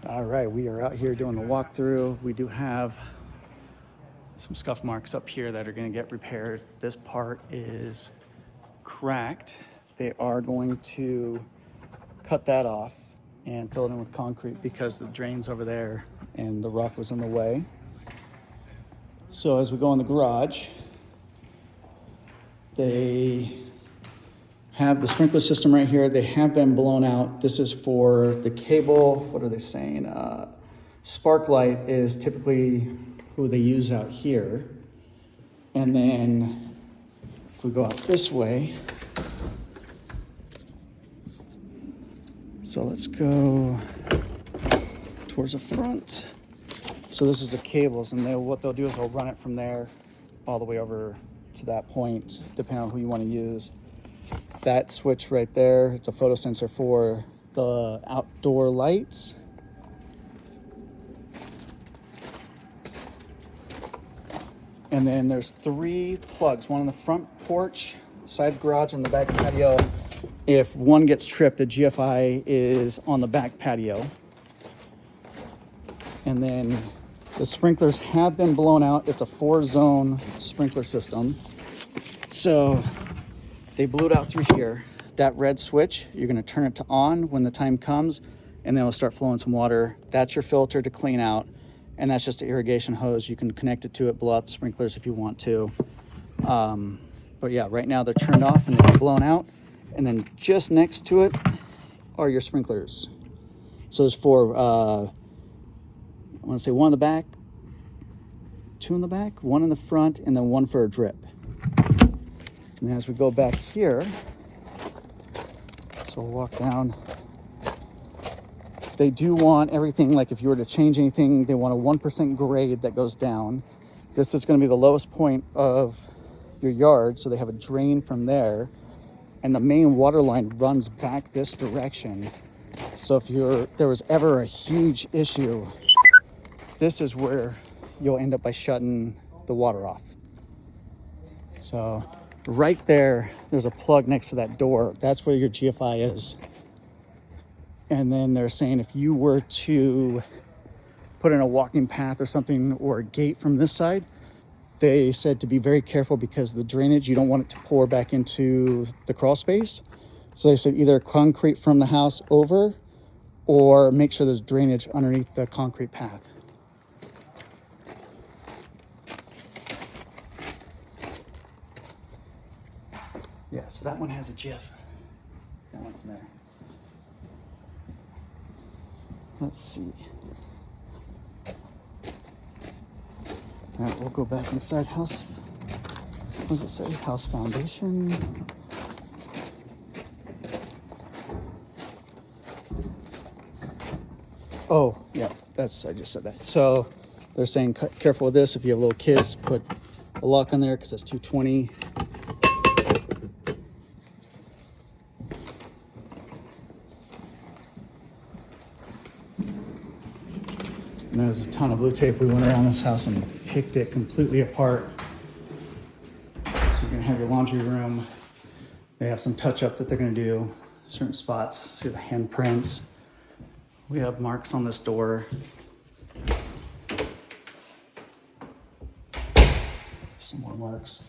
All right, we are out here doing the walkthrough. We do have some scuff marks up here that are going to get repaired. This part is cracked. They are going to cut that off and fill it in with concrete because the drain's over there and the rock was in the way. So as we go in the garage, they have the sprinkler system right here. They have been blown out. This is for the cable. What are they saying? Sparklight is typically who they use out here. And then if we go out this way, so let's go towards the front. So this is the cables, and what they'll do is they'll run it from there all the way over to that point, depending on who you want to use. That switch right there, it's a photo sensor for the outdoor lights. And then there's 3 plugs, one on the front porch, side garage, and the back patio. If one gets tripped, the GFI is on the back patio. And then the sprinklers have been blown out. It's a 4-zone sprinkler system. So they blew it out through here. That red switch, you're gonna turn it to on when the time comes, and then it'll start flowing some water. That's your filter to clean out, and that's just an irrigation hose. You can connect it to it, blow out the sprinklers if you want to. But yeah, right now they're turned off and they're blown out, and then just next to it are your sprinklers. So there's 4, I wanna say 1 in the back, 2 in the back, 1 in the front, and then 1 for a drip. And as we go back here, so we'll walk down. They do want everything, like if you were to change anything, they want a 1% grade that goes down. This is going to be the lowest point of your yard, so they have a drain from there. And the main water line runs back this direction. So if there was ever a huge issue, this is where you'll end up by shutting the water off. So right there's a plug next to that door. That's where your GFI is. And then they're saying if you were to put in a walking path or something, or a gate from this side, they said to be very careful because the drainage, you don't want it to pour back into the crawl space. So they said either concrete from the house over, or make sure there's drainage underneath the concrete path. Yeah, so that one has a GIF. That one's in there. Let's see. All right, we'll go back inside house. What does it say? House foundation. Oh, yeah, I just said that. So they're saying careful with this. If you have little kids, put a lock on there because that's 220. And there's a ton of blue tape. We went around this house and picked it completely apart. So you're gonna have your laundry room. They have some touch up that they're gonna do, certain spots. See the handprints. We have marks on this door. Some more marks.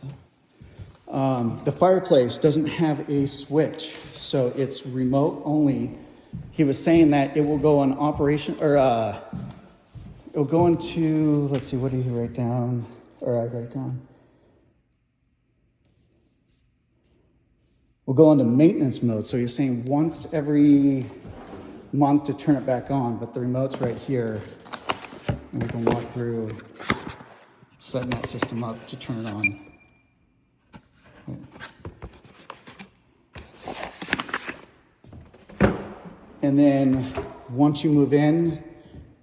The fireplace doesn't have a switch, so it's remote only. He was saying that it will go on operation, or it'll go into, let's see, what did he write down? Or I write down. We'll go into maintenance mode. So he's saying once every month to turn it back on, but the remote's right here. And we can walk through setting that system up to turn it on. Okay. And then once you move in,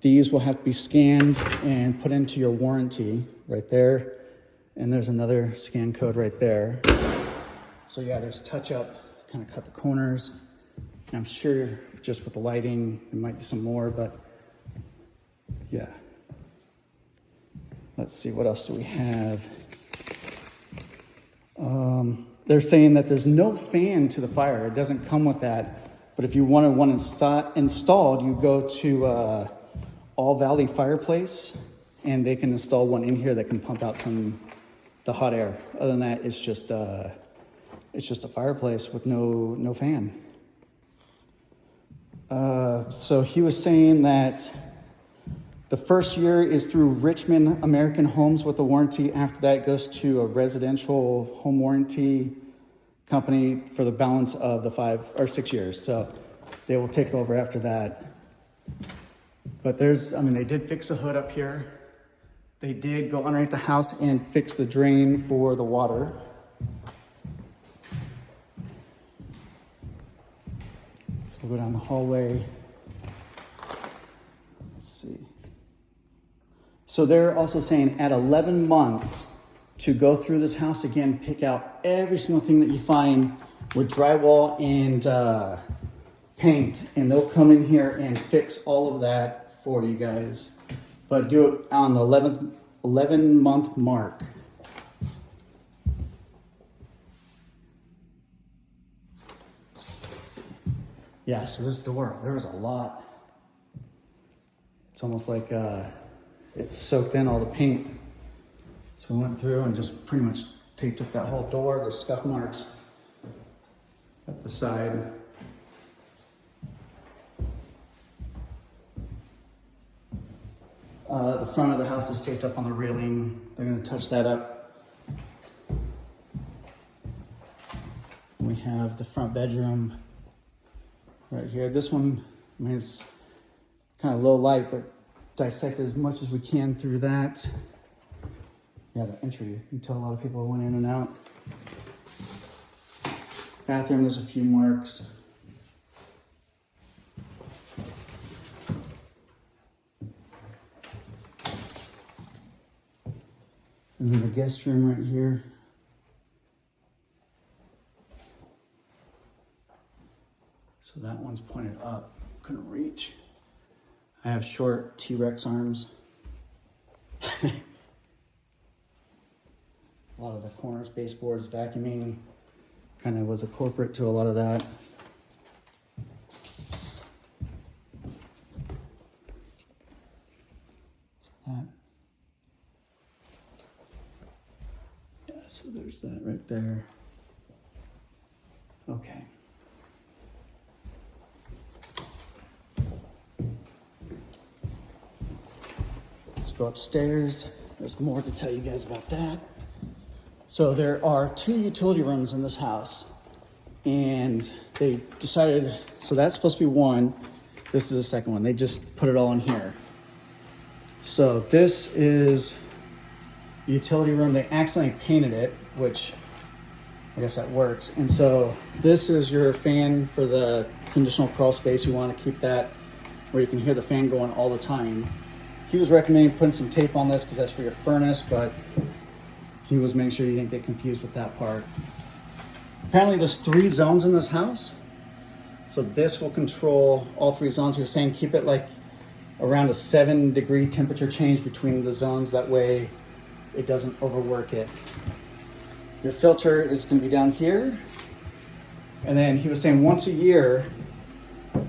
these will have to be scanned and put into your warranty right there. And there's another scan code right there. So yeah, there's touch up, kind of cut the corners. And I'm sure just with the lighting, there might be some more, but yeah. Let's see, what else do we have? They're saying that there's no fan to the fire. It doesn't come with that. But if you wanted one installed, you go to All Valley Fireplace, and they can install one in here that can pump out the hot air. Other than that, it's just a fireplace with no fan. So he was saying that the first year is through Richmond American Homes with a warranty. After that, it goes to a residential home warranty company for the balance of the 5 or 6 years. So they will take over after that. But they did fix the hood up here. They did go underneath the house and fix the drain for the water. So we'll go down the hallway. Let's see. So they're also saying at 11 months to go through this house again, pick out every single thing that you find with drywall and paint, and they'll come in here and fix all of that for you guys. But do it on the 11-month mark. Let's see. Yeah, so this door, there's a lot. It's almost like it's soaked in all the paint. So we went through and just pretty much taped up that whole door. There's scuff marks up the side. The front of the house is taped up on the railing. They're going to touch that up. We have the front bedroom right here. This one, it's kind of low light, but dissect as much as we can through that. Yeah, the entry, you can tell a lot of people went in and out. Bathroom, there's a few marks. And then the guest room right here. So that one's pointed up, couldn't reach. I have short T-Rex arms. A lot of the corners, baseboards, vacuuming, kind of was a corporate to a lot of that. So that. Yeah, so there's that right there. Okay. Let's go upstairs. There's more to tell you guys about that. So there are 2 utility rooms in this house, and they decided, so that's supposed to be one. This is the second one. They just put it all in here. So this is the utility room. They accidentally painted it, which I guess that works. And so this is your fan for the conditional crawl space. You want to keep that where you can hear the fan going all the time. He was recommending putting some tape on this because that's for your furnace, but he was making sure you didn't get confused with that part. Apparently there's 3 zones in this house. So this will control all 3 zones. He was saying keep it like around a 7-degree temperature change between the zones. That way it doesn't overwork it. Your filter is going to be down here. And then he was saying once a year,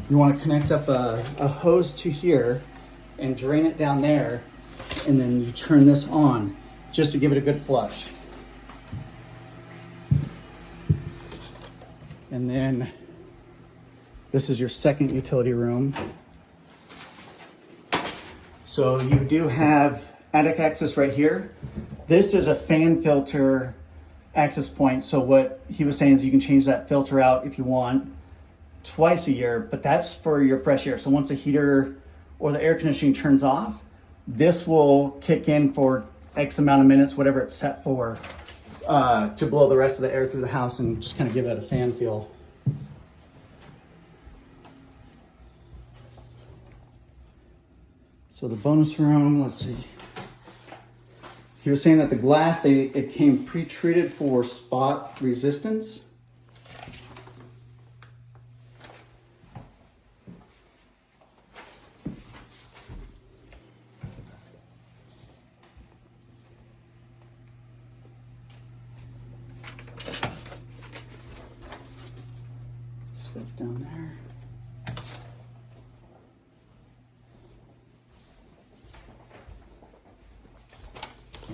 you want to connect up a hose to here and drain it down there. And then you turn this on just to give it a good flush. And then this is your second utility room. So you do have attic access right here. This is a fan filter access point. So what he was saying is you can change that filter out if you want twice a year, but that's for your fresh air. So once the heater or the air conditioning turns off, this will kick in for X amount of minutes, whatever it's set for, to blow the rest of the air through the house and just kind of give it a fan feel. So the bonus room, let's see. He was saying that the glass, it came pre-treated for spot resistance. Stuff down there.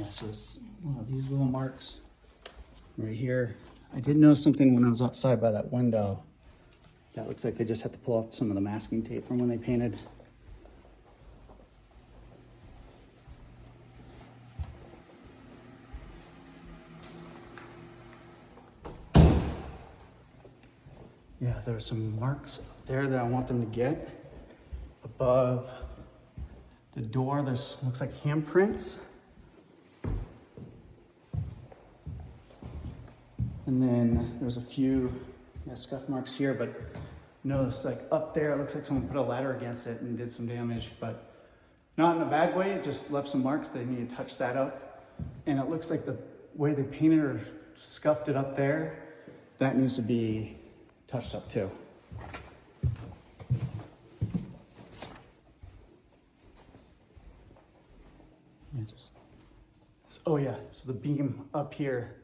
Yeah, so it's these little marks right here. I did notice something when I was outside by that window. That looks like they just had to pull off some of the masking tape from when they painted. Yeah, there are some marks up there that I want them to get. Above the door, there's looks like handprints. And then there's a few scuff marks here, but notice like up there, it looks like someone put a ladder against it and did some damage, but not in a bad way, it just left some marks. They need to touch that up. And it looks like the way they painted or scuffed it up there, that needs to be touched up too. Oh yeah, so the beam up here,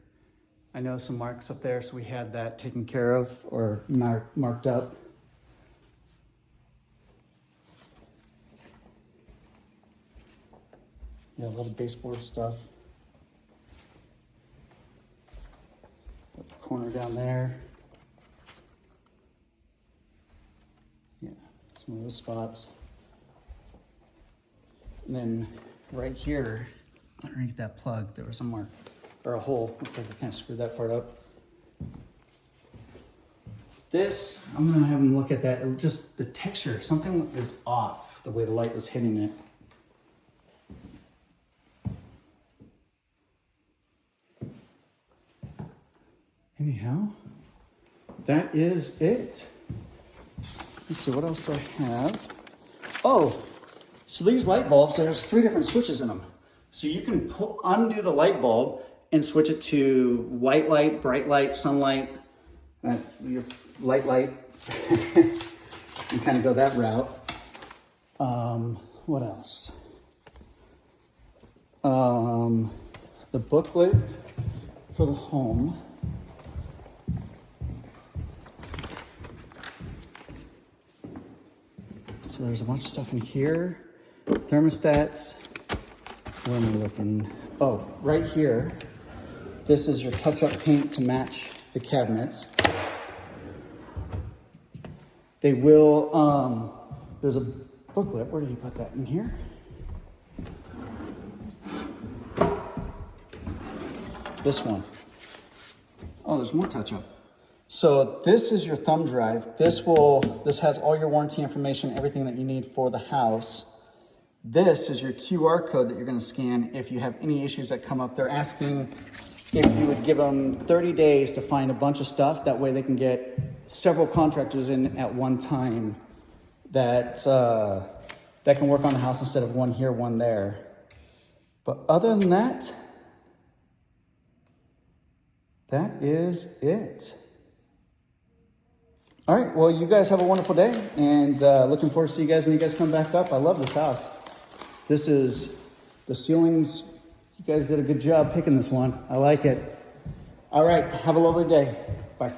I know some marks up there, so we had that taken care of or marked up. Yeah, a lot of baseboard stuff. The corner down there. Yeah, some of those spots. And then right here, underneath that plug, there was a mark or a hole. Looks like I kind of screwed that part up. This, I'm gonna have them look at that. Just the texture, something is off the way the light was hitting it. Anyhow, that is it. Let's see, what else do I have? Oh, so these light bulbs, there's 3 different switches in them. So you can undo the light bulb and switch it to white light, bright light, sunlight, your light. You kind of go that route. What else? The booklet for the home. So there's a bunch of stuff in here. Thermostats. Where am I looking? Oh, right here. This is your touch-up paint to match the cabinets. They will, there's a booklet. Where do you put that? In here? This one. Oh, there's more touch-up. So this is your thumb drive. This has all your warranty information, everything that you need for the house. This is your QR code that you're gonna scan if you have any issues that come up. They're asking if you would give them 30 days to find a bunch of stuff. That way they can get several contractors in at one time that can work on the house instead of one here, one there. But other than that, that is it. All right, well, you guys have a wonderful day, and looking forward to see you guys when you guys come back up. I love this house. This is the ceilings. You guys did a good job picking this one. I like it. All right, have a lovely day. Bye.